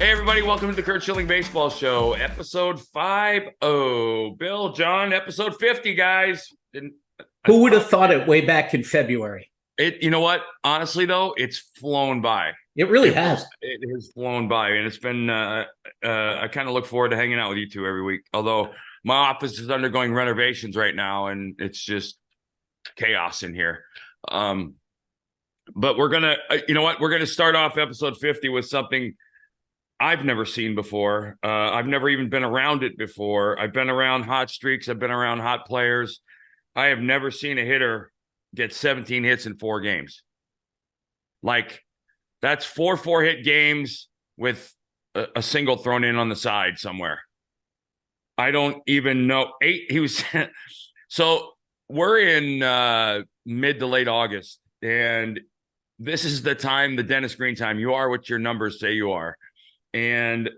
Hey, everybody, welcome to the Curt Schilling Baseball Show, episode 50. Bill, John, episode 50, guys. Who would have thought it way back in February? You know what? Honestly, though, it's flown by. It really has. It has flown by, and it's been, I kind of look forward to hanging out with you two every week, although my office is undergoing renovations right now, and it's just chaos in here. But we're going to, you know what? We're going to start off episode 50 with something I've never seen before. I've never even been around it before. I've been around hot streaks. I've been around hot players. I have never seen a hitter get 17 hits in 4 games. Like, that's 4 hit games with a single thrown in on the side somewhere. I don't even know. 8, he was. So we're in mid to late August, and this is the time, the Dennis Green time. You are what your numbers say you are. And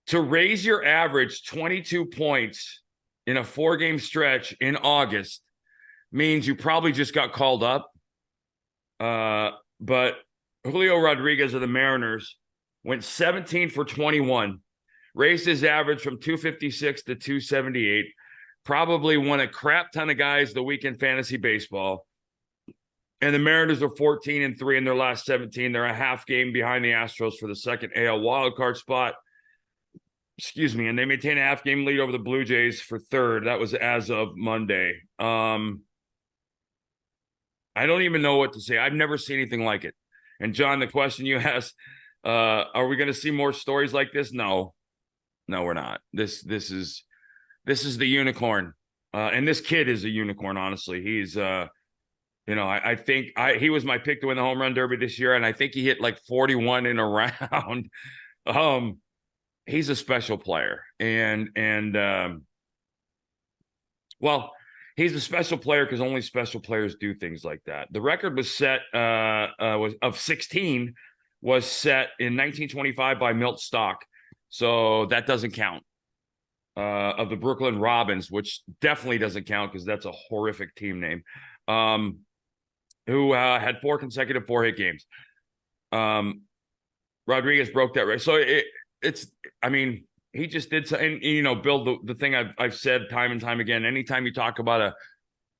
to raise your average 22 points in a 4-game stretch in August means you probably just got called up. But Julio Rodriguez of the Mariners went 17 for 21, raised his average from 256 to 278, probably won a crap ton of guys the weekend fantasy baseball. And the Mariners are 14-3 in their last 17. They're a half game behind the Astros for the second AL wildcard spot. Excuse me. And they maintain a half game lead over the Blue Jays for third. That was as of Monday. I don't even know what to say. I've never seen anything like it. And John, the question you asked, are we going to see more stories like this? No, we're not. This is the unicorn. And this kid is a unicorn. Honestly, he's, I think he was my pick to win the home run derby this year, and I think he hit like 41 in a round. He's a special player, and he's a special player because only special players do things like that. The record was set of 16 was set in 1925 by Milt Stock, so that doesn't count. Of the Brooklyn Robins, which definitely doesn't count because that's a horrific team name. Who had 4 consecutive 4-hit games. Rodriguez broke that record. So he just did something. Bill, the thing I've said time and time again, anytime you talk about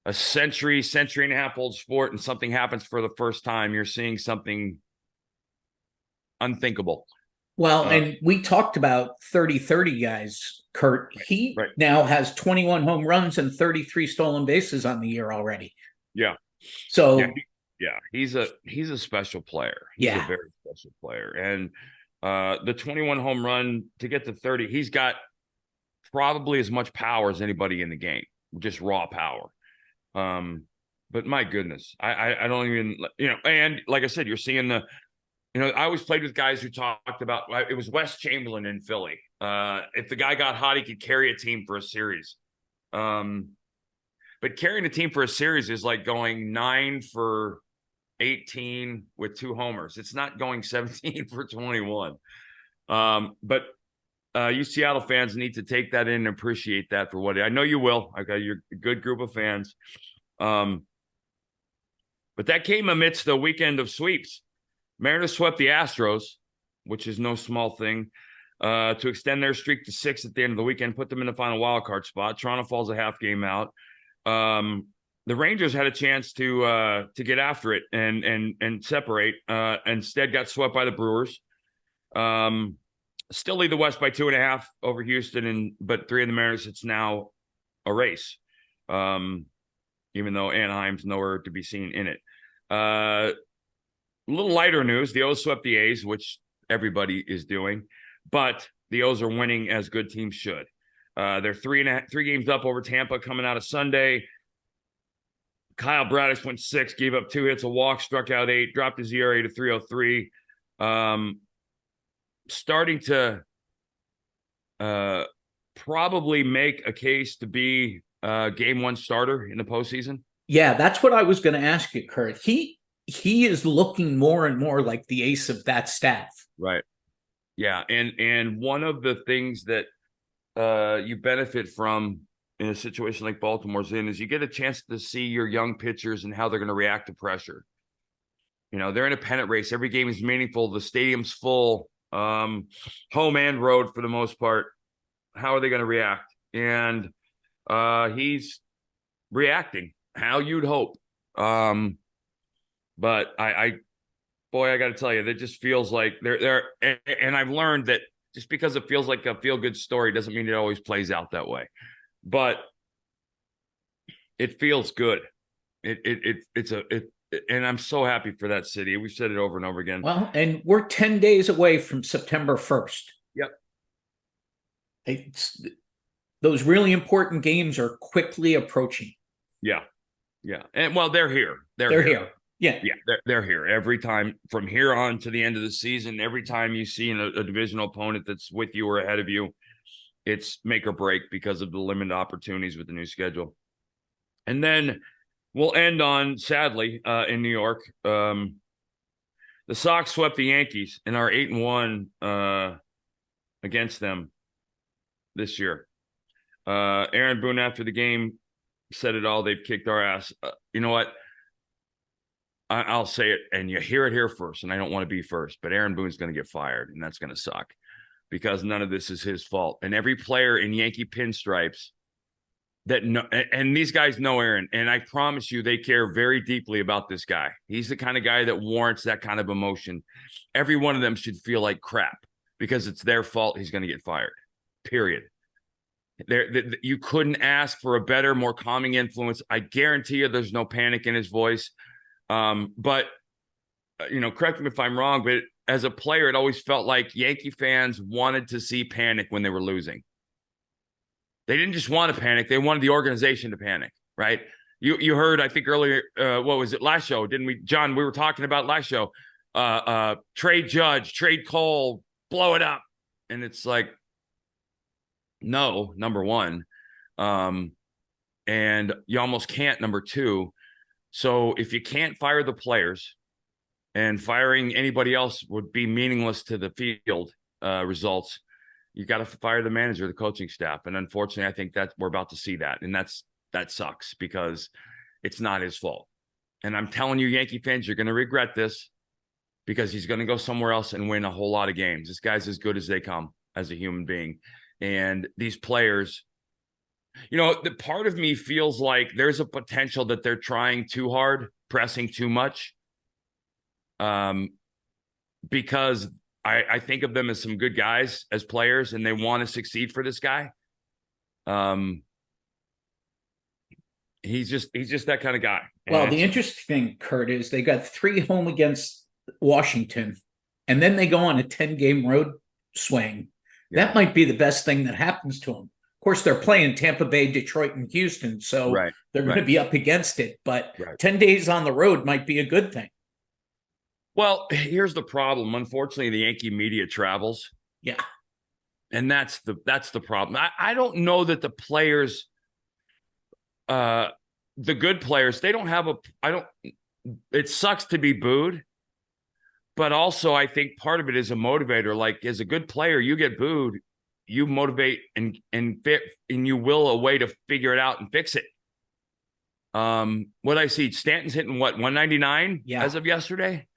a century and a half old sport and something happens for the first time, you're seeing something unthinkable. Well, and we talked about 30-30 guys, Curt. He now has 21 home runs and 33 stolen bases on the year already. Yeah. So he's a special player. He's a very special player. And the 21 home run to get to 30, he's got probably as much power as anybody in the game, just raw power. But my goodness, I don't even, and like I said, you're seeing I always played with guys who talked about, it was Wes Chamberlain in Philly. If the guy got hot, he could carry a team for a series. But carrying a team for a series is like going 9 for 18 with 2 homers. It's not going 17 for 21. But you Seattle fans need to take that in and appreciate that for what I know you will. You're a good group of fans. But that came amidst the weekend of sweeps. Mariners swept the Astros, which is no small thing, to extend their streak to 6 at the end of the weekend, put them in the final wildcard spot. Toronto falls a half game out. The Rangers had a chance to get after it and separate. Instead, got swept by the Brewers. Still lead the West by 2.5 over Houston, but 3 of the Mariners. It's now a race, even though Anaheim's nowhere to be seen in it. A little lighter news: the O's swept the A's, which everybody is doing, but the O's are winning as good teams should. They're 3 games up over Tampa coming out of Sunday. Kyle Bradish went 6, gave up 2 hits, a walk, struck out 8, dropped his ERA to 3.03. Starting to probably make a case to be a game 1 starter in the postseason. Yeah, that's what I was going to ask you, Curt. He is looking more and more like the ace of that staff. Right. Yeah, and one of the things that you benefit from in a situation like Baltimore's in is you get a chance to see your young pitchers and how they're going to react to pressure. They're in a pennant race. Every game is meaningful. The stadium's full, home and road for the most part. How are they going to react? And he's reacting how you'd hope. But I got to tell you, that just feels like and I've learned that just because it feels like a feel-good story doesn't mean it always plays out that way. But it feels good. And I'm so happy for that city. We've said it over and over again. Well, and we're 10 days away from September 1st. Yep. Those really important games are quickly approaching. Yeah. And well, they're here. They're here. Yeah. They're here every time from here on to the end of the season. Every time you see a divisional opponent that's with you or ahead of you, it's make or break because of the limited opportunities with the new schedule. And then we'll end on, sadly, in New York. The Sox swept the Yankees and are 8-1 against them this year. Aaron Boone, after the game, said it all. They've kicked our ass. You know what? I'll say it, and you hear it here first, and I don't want to be first, but Aaron Boone's going to get fired, and that's going to suck because none of this is his fault. And every player in Yankee pinstripes that know, and these guys know Aaron, and I promise you they care very deeply about this guy. He's the kind of guy that warrants that kind of emotion. Every one of them should feel like crap because it's their fault he's going to get fired, period. You couldn't ask for a better, more calming influence. I guarantee you there's no panic in his voice. But correct me if I'm wrong, but as a player, it always felt like Yankee fans wanted to see panic when they were losing. They didn't just want to panic. They wanted the organization to panic, right? You heard, I think earlier, what was it last show? Didn't we, John, we were talking about last show, trade Judge, trade Cole, blow it up. And it's like, no, number one. And you almost can't, number two. So if you can't fire the players, and firing anybody else would be meaningless to the field results, you got to fire the manager, the coaching staff. And unfortunately, I think that we're about to see that. And that sucks because it's not his fault. And I'm telling you, Yankee fans, you're going to regret this because he's going to go somewhere else and win a whole lot of games. This guy's as good as they come as a human being. And these players, the part of me feels like there's a potential that they're trying too hard, pressing too much. Because I think of them as some good guys as players, and they want to succeed for this guy. He's just that kind of guy. Well, the interesting thing, Curt, is they got 3 home against Washington, and then they go on a 10-game road swing. Yeah. That might be the best thing that happens to them. Of course, they're playing Tampa Bay, Detroit, and Houston, so they're going to be up against it. But 10 days on the road might be a good thing. Well, here's the problem. Unfortunately, the Yankee media travels. Yeah. And that's the problem. I don't know that the players, the good players, they don't have it sucks to be booed. But also, I think part of it is a motivator. Like, as a good player, you get booed, you motivate and you will a way to figure it out and fix it. What I see, Stanton's hitting 199 as of yesterday,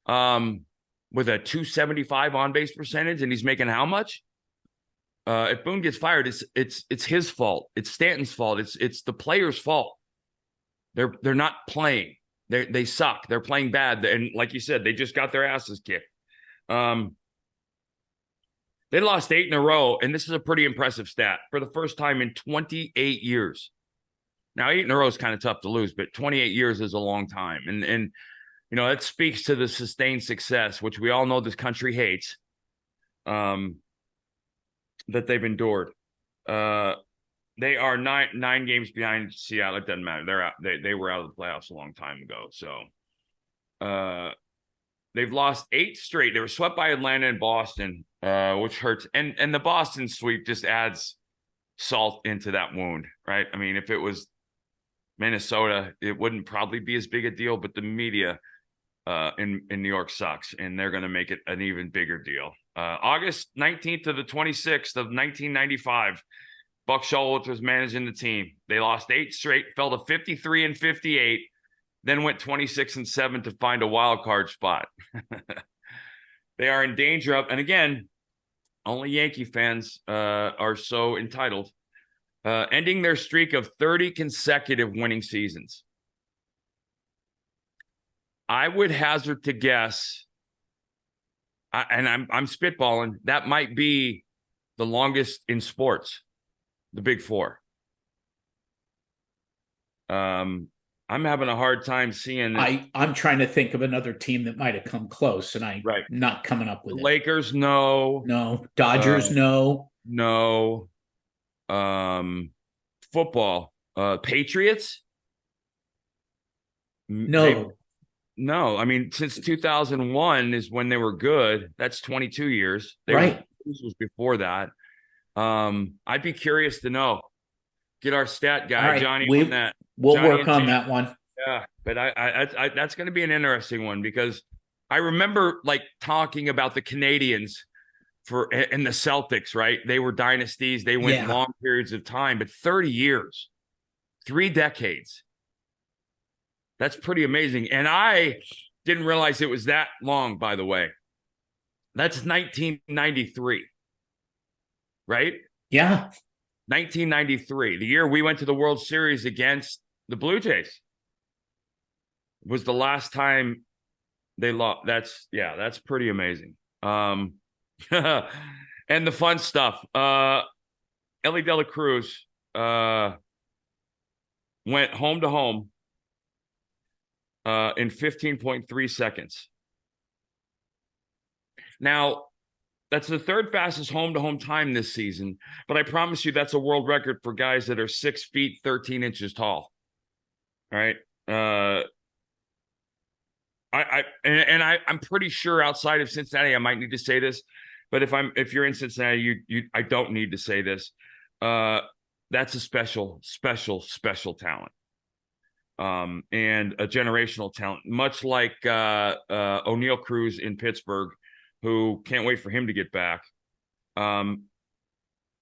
with a 275 on base percentage, and he's making how much? If Boone gets fired, it's his fault. It's Stanton's fault. It's the player's fault. They're not playing. They suck. They're playing bad. And like you said, they just got their asses kicked. They lost 8 in a row, and this is a pretty impressive stat for the first time in 28 years. Now, 8 in a row is kind of tough to lose, but 28 years is a long time. And it speaks to the sustained success, which we all know this country hates, that they've endured. They are nine games behind Seattle. It doesn't matter. They're out. They were out of the playoffs a long time ago. So they've lost 8 straight. They were swept by Atlanta and Boston, which hurts. And the Boston sweep just adds salt into that wound, right? I mean, if it was Minnesota, it wouldn't probably be as big a deal, but the media in New York sucks, and they're going to make it an even bigger deal. August 19th to the 26th of 1995, Buck Showalter was managing the team. They lost 8 straight, fell to 53 and 58. then went 26-7 to find a wild card spot. They are in danger of, and again, only Yankee fans are so entitled, ending their streak of 30 consecutive winning seasons. I would hazard to guess, and I'm spitballing, that might be the longest in sports, the Big Four. I'm having a hard time seeing it. I'm trying to think of another team that might have come close, and I'm not coming up with it. Lakers, no. No. Dodgers, no. No. Football, Patriots, no. No. I mean, since 2001 is when they were good. That's 22 years. This was before that. I'd be curious to know. Get our stat guy, right. Johnny, we'll Johnny work on that one. Yeah, but I that's going to be an interesting one, because I remember like talking about the Canadians and the Celtics, right? They were dynasties. They went long periods of time, but 30 years, 3 decades. That's pretty amazing. And I didn't realize it was that long, by the way. That's 1993, right? Yeah. 1993, the year we went to the World Series against the Blue Jays, was the last time they lost. That's pretty amazing. And the fun stuff. Elly De La Cruz went home to home in 15.3 seconds. Now, that's the 3rd fastest home-to-home time this season, but I promise you that's a world record for guys that are 6 feet, 13 inches tall. All right. I'm pretty sure outside of Cincinnati, I might need to say this, but if you're in Cincinnati, I don't need to say this. That's a special talent. And a generational talent, much like O'Neal Cruz in Pittsburgh, who can't wait for him to get back.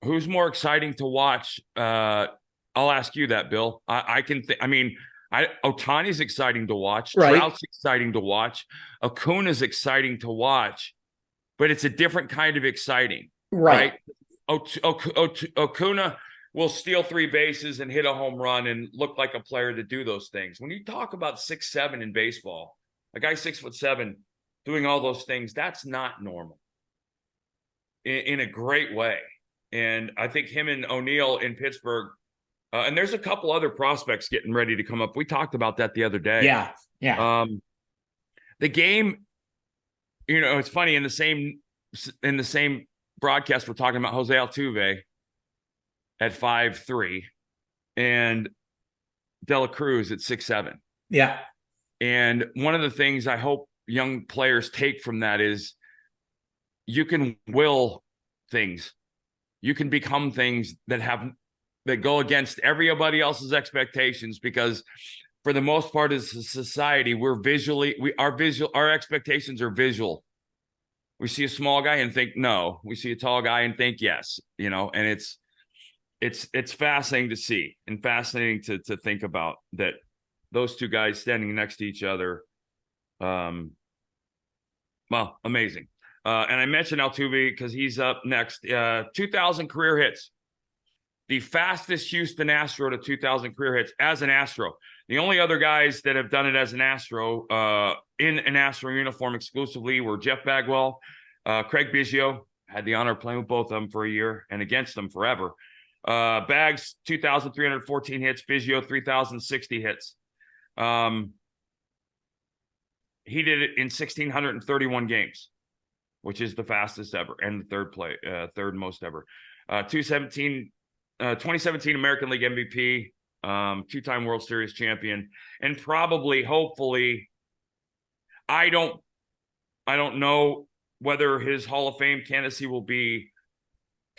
Who's more exciting to watch? I'll ask you that, Bill. Ohtani's exciting to watch. Right. Trout's exciting to watch. Acuna's exciting to watch, but it's a different kind of exciting. Right. Acuna will steal 3 bases and hit a home run and look like a player to do those things. When you talk about 6'7" in baseball, a guy 6'7" doing all those things, that's not normal in a great way. And I think him and O'Neal in Pittsburgh, and there's a couple other prospects getting ready to come up. We talked about that the other day. Yeah. The game, it's funny, in the same broadcast, we're talking about Jose Altuve at 5'3" and De La Cruz at 6'7". Yeah. And one of the things I hope young players take from that is you can will things. You can become things that go against everybody else's expectations, because for the most part as a society, our expectations are visual. We see a small guy and think no. We see a tall guy and think yes, and it's fascinating to see and fascinating to think about that those two guys standing next to each other. Well, amazing. And I mentioned Altuve because he's up next. 2,000 career hits. The fastest Houston Astro to 2,000 career hits as an Astro. The only other guys that have done it as an Astro in an Astro uniform exclusively were Jeff Bagwell, Craig Biggio. Had the honor of playing with both of them for a year and against them forever. Bags, 2,314 hits. Biggio, 3,060 hits. He did it in 1,631 games, which is the fastest ever and the third most ever. 2017 American League MVP, 2-time World Series champion, and probably, hopefully, I don't know whether his Hall of Fame candidacy will be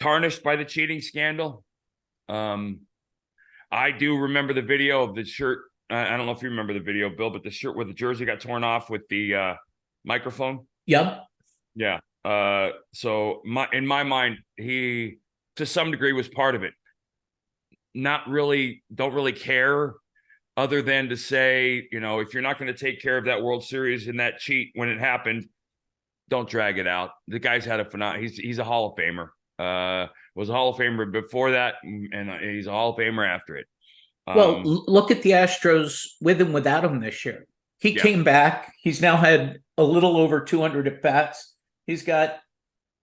tarnished by the cheating scandal. I do remember the video of the shirt. I don't know if you remember the video, Bill, but the shirt where the jersey got torn off with the microphone. Yep. Yeah. So in my mind, he to some degree was part of it. Don't really care other than to say, if you're not going to take care of that World Series and that cheat when it happened, don't drag it out. The guy's had a phenomenal. He's a Hall of Famer. Was a Hall of Famer before that, and he's a Hall of Famer after it. Well, look at the Astros with and without him this year. He came back. He's now had a little over 200 at bats. He's got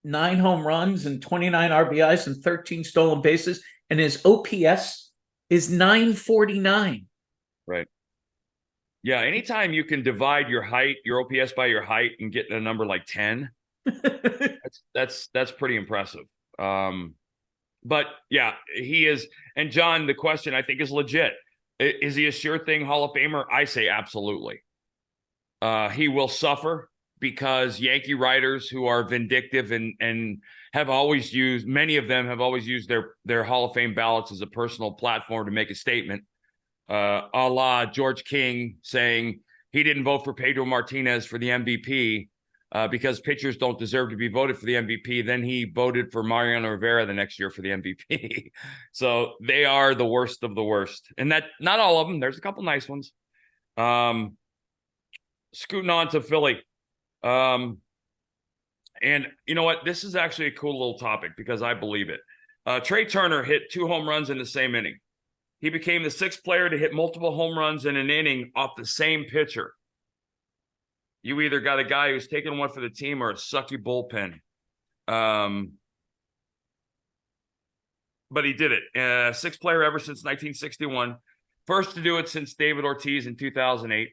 9 home runs and 29 RBIs and 13 stolen bases, and his OPS is 949. Right. Yeah. Anytime you can divide your height, your OPS by your height, and get a number like 10, that's pretty impressive. But yeah, he is. And John, the question I think is legit. Is he a sure thing Hall of Famer? I say absolutely. He will suffer because Yankee writers who are vindictive and have always used, many of them have always used their Hall of Fame ballots as a personal platform to make a statement. A la George King saying he didn't vote for Pedro Martinez for the MVP because pitchers don't deserve to be voted for the MVP. Then he voted for Mariano Rivera the next year for the MVP. So they are the worst of the worst. And that, not all of them. There's a couple nice ones. Scooting on to Philly. And you know what? This is actually a cool little topic because I believe it. Trey Turner hit 2 home runs in the same inning. He became the 6th player to hit multiple home runs in an inning off the same pitcher. You either got a guy who's taking one for the team or a sucky bullpen. But he did it. 6th player ever since 1961. First to do it since David Ortiz in 2008.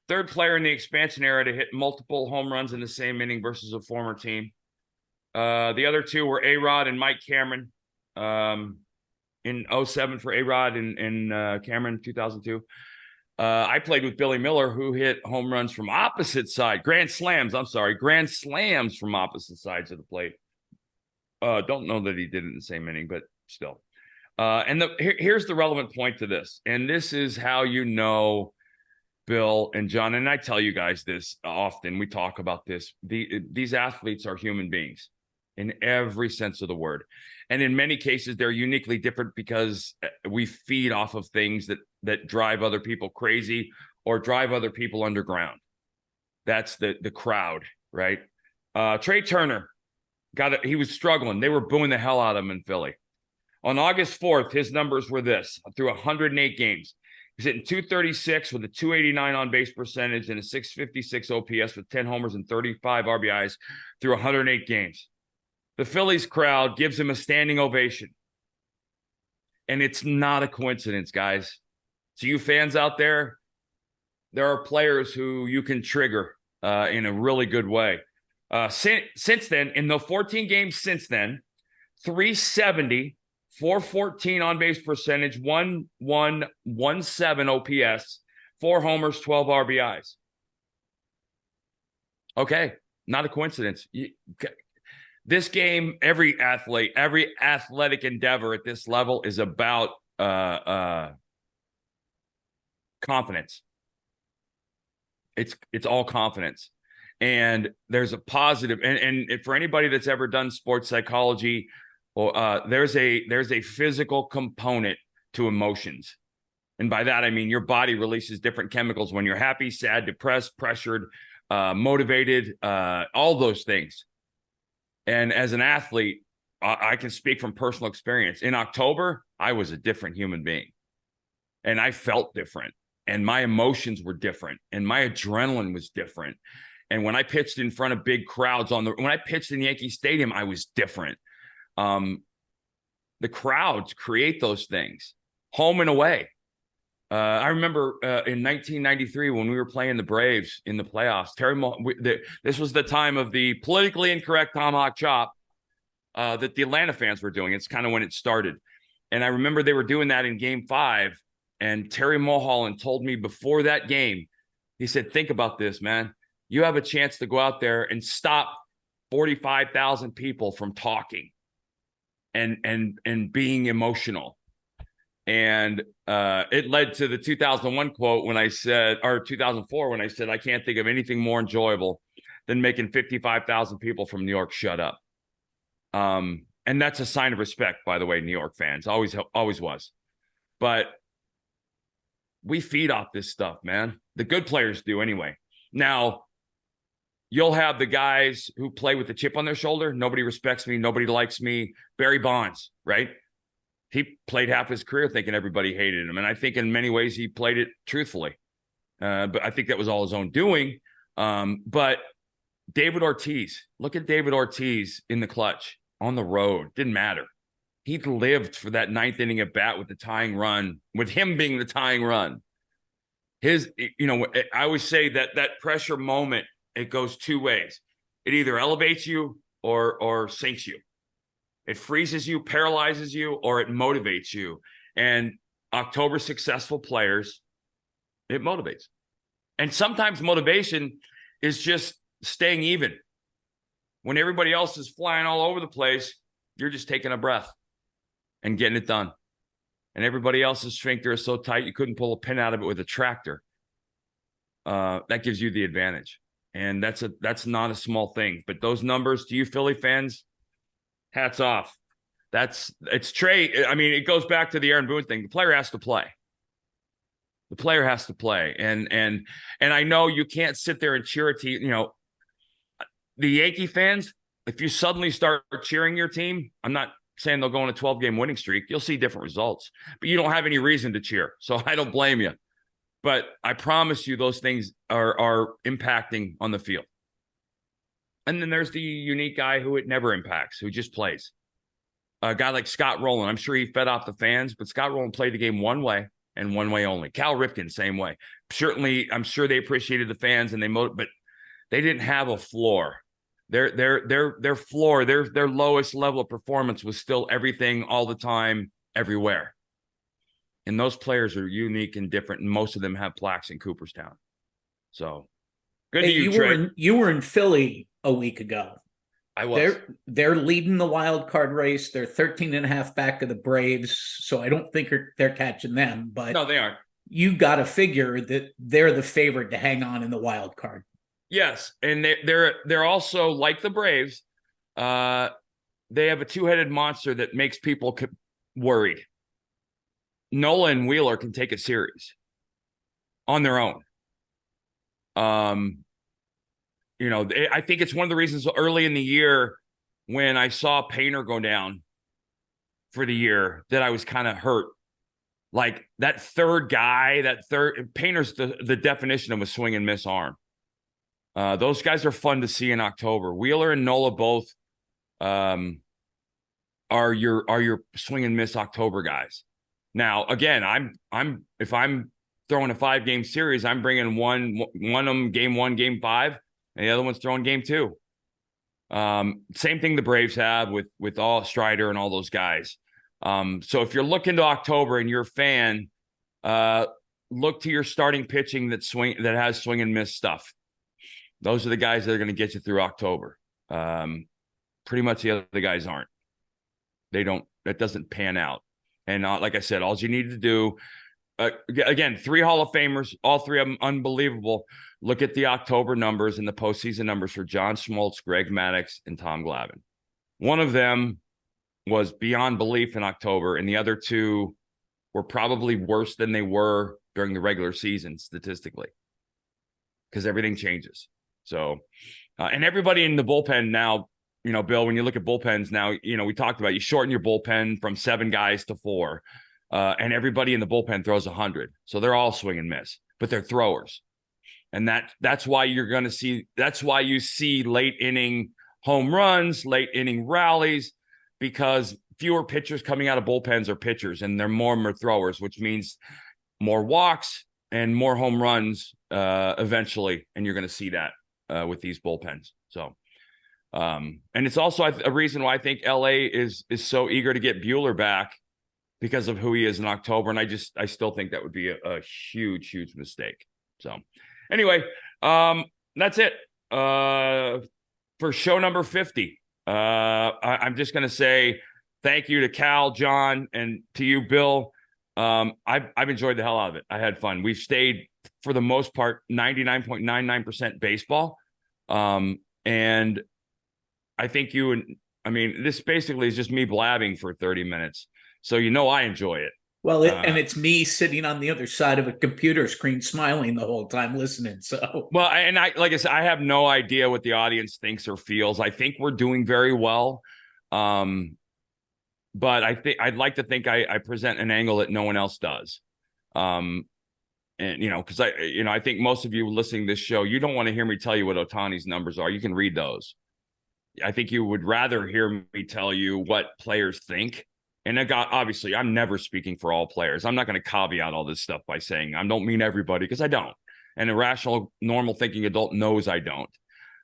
3rd player in the expansion era to hit multiple home runs in the same inning versus a former team. The other 2 were A-Rod and Mike Cameron. In 2007 for A-Rod and Cameron 2002. I played with Billy Miller, who hit home runs from opposite side, grand slams from opposite sides of the plate. Don't know that he did it in the same inning, but still. And here's the relevant point to this. And this is how you know, Bill and John, and I tell you guys this often. We talk about this. These athletes are human beings in every sense of the word. And in many cases, they're uniquely different because we feed off of things that drive other people crazy or drive other people underground. That's the crowd, right? Trey Turner, he was struggling. They were booing the hell out of him in Philly. On August 4th, his numbers were this. Through 108 games, he's hitting 236 with a 289 on-base percentage and a 656 OPS with 10 homers and 35 RBIs through 108 games. The Phillies crowd gives him a standing ovation. And it's not a coincidence, guys. So you fans out there, there are players who you can trigger in a really good way. Since then, in the 14 games since then, 370, 414 on-base percentage, 117 OPS, 4 homers, 12 RBIs. Okay, not a coincidence. This game, every athletic endeavor at this level is about confidence. It's all confidence. And there's a positive, and for anybody that's ever done sports psychology, there's a physical component to emotions. And by that, I mean your body releases different chemicals when you're happy, sad, depressed, pressured, motivated, all those things. And as an athlete, I can speak from personal experience. In October, I was a different human being. And I felt different. And my emotions were different. And my adrenaline was different. And when I pitched in front of big crowds when I pitched in Yankee Stadium, I was different. The crowds create those things, home and away. I remember in 1993 when we were playing the Braves in the playoffs, this was the time of the politically incorrect tomahawk chop that the Atlanta fans were doing. It's kind of when it started. And I remember they were doing that in Game 5. And Terry Mulholland told me before that game, he said, think about this, man. You have a chance to go out there and stop 45,000 people from talking and being emotional. And it led to the 2001 quote when I said, or 2004, when I said, I can't think of anything more enjoyable than making 55,000 people from New York shut up. And that's a sign of respect, by the way, New York fans, always was. But we feed off this stuff, man. The good players do anyway. Now, you'll have the guys who play with the chip on their shoulder. Nobody respects me. Nobody likes me. Barry Bonds, right? He played half his career thinking everybody hated him. And I think in many ways he played it truthfully. But I think that was all his own doing. But David Ortiz, look at David Ortiz in the clutch on the road. Didn't matter. He lived for that ninth inning at bat with the tying run, with him being the tying run. I always say that pressure moment, it goes two ways. It either elevates you or sinks you. It freezes you, paralyzes you, or it motivates you. And October successful players, it motivates. And sometimes motivation is just staying even. When everybody else is flying all over the place, you're just taking a breath and getting it done. And everybody else's sphincter is so tight you couldn't pull a pin out of it with a tractor. That gives you the advantage. And that's not a small thing. But those numbers, to you Philly fans, hats off. It's Trey. I mean, it goes back to the Aaron Boone thing. The player has to play. The player has to play. And I know you can't sit there and cheer a team. The Yankee fans, if you suddenly start cheering your team, I'm not saying they'll go on a 12-game winning streak. You'll see different results. But you don't have any reason to cheer. So I don't blame you. But I promise you those things are impacting on the field. And then there's the unique guy who it never impacts, who just plays. A guy like Scott Rowland. I'm sure he fed off the fans, but Scott Rowland played the game one way and one way only. Cal Ripken, same way. Certainly, I'm sure they appreciated the fans but they didn't have a floor. Their floor, their lowest level of performance was still everything all the time, everywhere. And those players are unique and different, and most of them have plaques in Cooperstown. So good to you, Trey. You were in Philly a week ago. I was. They're leading the wild card race. They're 13 and a half back of the Braves, so I don't think they're catching them. But no, they aren't. You got to figure that they're the favorite to hang on in the wild card. Yes, and they're also like the Braves. They have a two-headed monster that makes people worried. Nola and Wheeler can take a series on their own. I think it's one of the reasons early in the year when I saw Painter go down for the year that I was kind of hurt. Like that third guy, Painter's the definition of a swing and miss arm. Those guys are fun to see in October. Wheeler and Nola both are your swing and miss October guys. Now, again, if I'm throwing a 5-game series, I'm bringing one of them game 1, game 5, and the other one's throwing game 2. Same thing the Braves have with all Strider and all those guys. So if you're looking to October and you're a fan, look to your starting pitching that has swing and miss stuff. Those are the guys that are going to get you through October. Pretty much the other guys aren't. That doesn't pan out. And like I said, all you need to do, again, 3 Hall of Famers, all 3 of them unbelievable. Look at the October numbers and the postseason numbers for John Smoltz, Greg Maddux, and Tom Glavine. One of them was beyond belief in October, and the other 2 were probably worse than they were during the regular season statistically, because everything changes. So, and everybody in the bullpen now, Bill, when you look at bullpens now, we talked about you shorten your bullpen from 7 guys to 4, and everybody in the bullpen throws 100. So they're all swing and miss, but they're throwers. And that's why you're going to see, that's why you see late inning home runs, late inning rallies, because fewer pitchers coming out of bullpens are pitchers, and they're more throwers, which means more walks and more home runs eventually. And you're going to see that with these bullpens. So, and it's also a reason why I think LA is so eager to get Buehler back, because of who he is in October. And I still think that would be a huge, huge mistake. So anyway, that's it for show number 50. I'm just going to say thank you to Cal, John, and to you, Bill. I've enjoyed the hell out of it. I had fun. We've stayed, for the most part, 99.99% baseball. And I think this basically is just me blabbing for 30 minutes. So I enjoy it. Well, and it's me sitting on the other side of a computer screen smiling the whole time listening. So, well, and like I said, I have no idea what the audience thinks or feels. I think we're doing very well. But I'd like to think I present an angle that no one else does. And because I think most of you listening to this show, you don't want to hear me tell you what Ohtani's numbers are. You can read those. I think you would rather hear me tell you what players think. And obviously, I'm never speaking for all players. I'm not going to caveat all this stuff by saying I don't mean everybody, because I don't. And a rational, normal thinking adult knows I don't.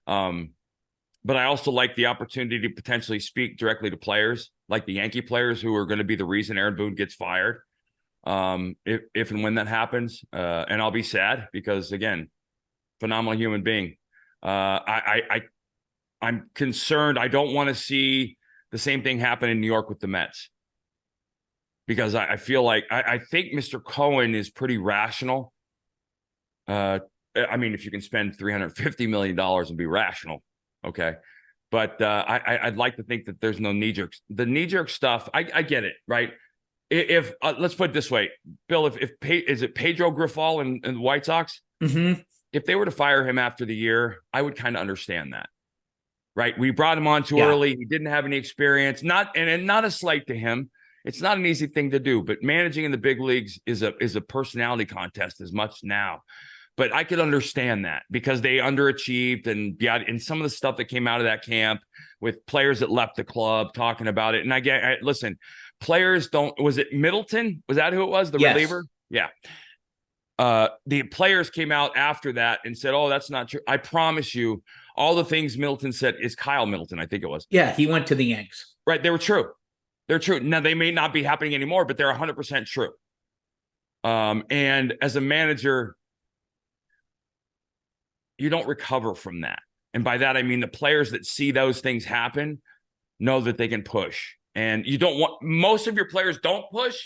But I also like the opportunity to potentially speak directly to players, like the Yankee players who are going to be the reason Aaron Boone gets fired. If and when that happens, and I'll be sad because, again, phenomenal human being. I'm concerned. I don't want to see the same thing happen in New York with the Mets, because I feel like I think Mr. Cohen is pretty rational. I mean, if you can spend $350 million and be rational, okay. But I'd like to think that there's no knee-jerk. The knee-jerk stuff, I get it, right? If let's put it this way, Bill, is it Pedro Grifol and the White Sox? mm-hmm. If they were to fire him after the year, I would kind of understand that, right? We brought him on too early. He didn't have any experience. Not a slight to him. It's not an easy thing to do, but managing in the big leagues is a personality contest as much now. But I could understand that because they underachieved, and some of the stuff that came out of that camp with players that left the club talking about it. And listen, players don't. Was it Middleton? Was that who it was? The reliever? Yeah. The players came out after that and said, "Oh, that's not true." I promise you, all the things Middleton said is Kyle Middleton, I think it was. Yeah, he went to the Yanks. Right, they were true. They're true. Now, they may not be happening anymore, but they're 100% true. And as a manager, you don't recover from that. And by that, I mean the players that see those things happen know that they can push. And you don't want, most of your players don't push,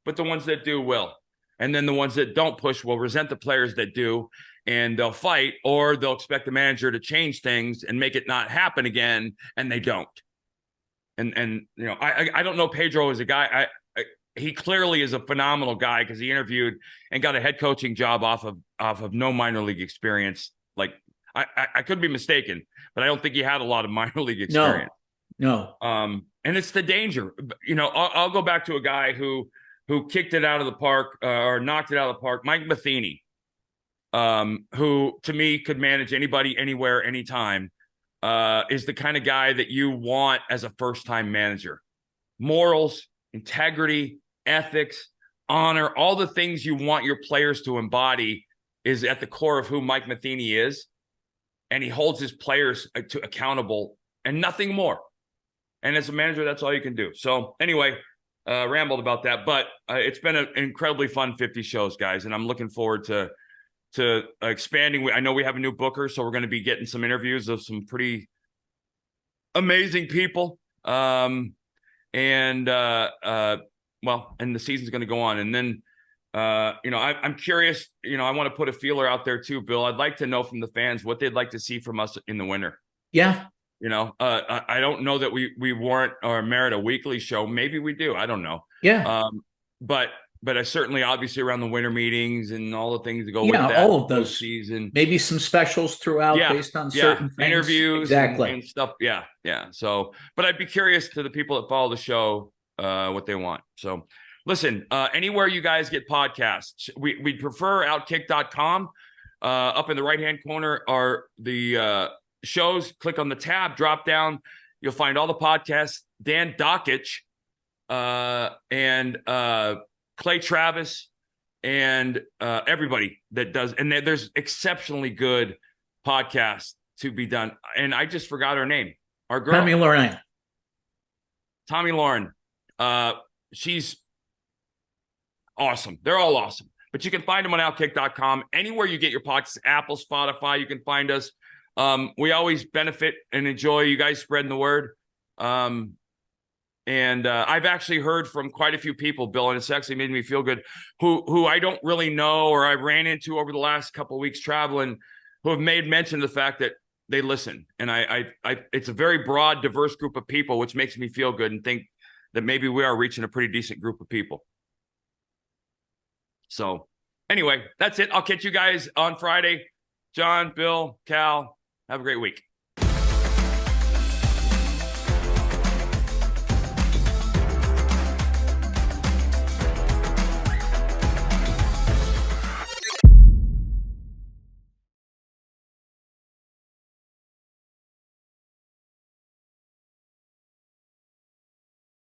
but the ones that do will. And then the ones that don't push will resent the players that do, and they'll fight, or they'll expect the manager to change things and make it not happen again, and they don't. And I don't know Pedro as a guy. He clearly is a phenomenal guy because he interviewed and got a head coaching job off of no minor league experience. Like I could be mistaken, but I don't think he had a lot of minor league experience. No. And it's the danger. I'll go back to a guy who kicked it out of the park or knocked it out of the park, Mike Matheny, who to me could manage anybody, anywhere, anytime. Is the kind of guy that you want as a first-time manager. Morals, integrity, ethics, honor, all the things you want your players to embody is at the core of who Mike Matheny is. And he holds his players accountable and nothing more. And as a manager, that's all you can do. So anyway, rambled about that. But it's been an incredibly fun 50 shows, guys. And I'm looking forward to expanding. I know we have a new booker, so we're going to be getting some interviews of some pretty amazing people. And the season's going to go on. And then, I'm curious, I want to put a feeler out there too, Bill. I'd like to know from the fans what they'd like to see from us in the winter. Yeah. I don't know that we warrant or merit a weekly show. Maybe we do. I don't know. Yeah. But I certainly, obviously, around the winter meetings and all the things that go with that, all of those season, maybe some specials throughout based on certain things. Interviews, exactly, and stuff. Yeah. So, but I'd be curious to the people that follow the show what they want. So, listen, anywhere you guys get podcasts, we prefer OutKick.com. Up in the right hand corner are the shows. Click on the tab, drop down. You'll find all the podcasts. Dan Dockich and Clay Travis and everybody that does. And there's exceptionally good podcasts to be done. And I just forgot her name. Our girl. Tommy Lauren. She's awesome. They're all awesome. But you can find them on OutKick.com. Anywhere you get your podcasts, Apple, Spotify, you can find us. We always benefit and enjoy you guys spreading the word. And I've actually heard from quite a few people, Bill, and it's actually made me feel good, who I don't really know or I ran into over the last couple of weeks traveling, who have made mention of the fact that they listen. And I it's a very broad, diverse group of people, which makes me feel good and think that maybe we are reaching a pretty decent group of people. So anyway, that's it. I'll catch you guys on Friday. John, Bill, Cal, have a great week.